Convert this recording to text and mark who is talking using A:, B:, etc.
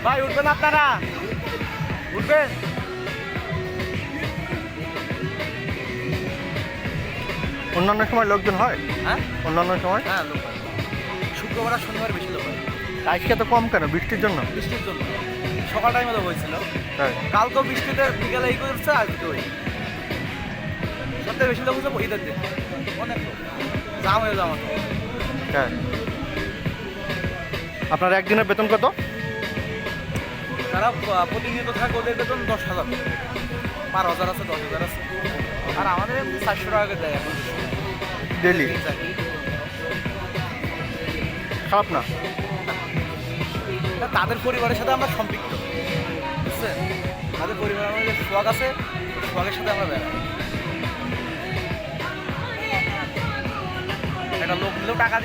A: ভাই উঠবেন আপনারা, উঠবেন।
B: অন্যান্য সময় লোকজন হয়?
A: হ্যাঁ
B: অন্যান্য সময়?
A: হ্যাঁ, লোক হয়। শুক্রবার আর শনিবার বেশি লোক হয়।
B: আজকে তো কম কেন, বৃষ্টির জন্য?
A: বৃষ্টির জন্য সকাল টাইমে তো হয়েছিল,
B: তাই?
A: কালকেও বৃষ্টিতে বিকেলে এই করছে, আজকে ওই সবথেকে বেশি লোক হচ্ছে ঈদের দিন, অনেক লোক জাম হয়ে যাওয়া।
B: হ্যাঁ। আপনার একদিনের বেতন কত?
A: যারা প্রতিনিয়ত থাকে ওদের বেতন 10,000, 12,000 আছে, 10,000 আছে। আর আমাদের 400 টাকা করে দেয় এখন
B: ডেলি?
A: চাকরি।
B: খারাপ না?
A: তাদের পরিবারের সাথে আমরা সম্পৃক্ত, বুঝছেন? তাদের পরিবারের আমাদের যে সোয়াগ আছে, সোয়াগের সাথে আমরা বেড়াই। একটা লোক টাকা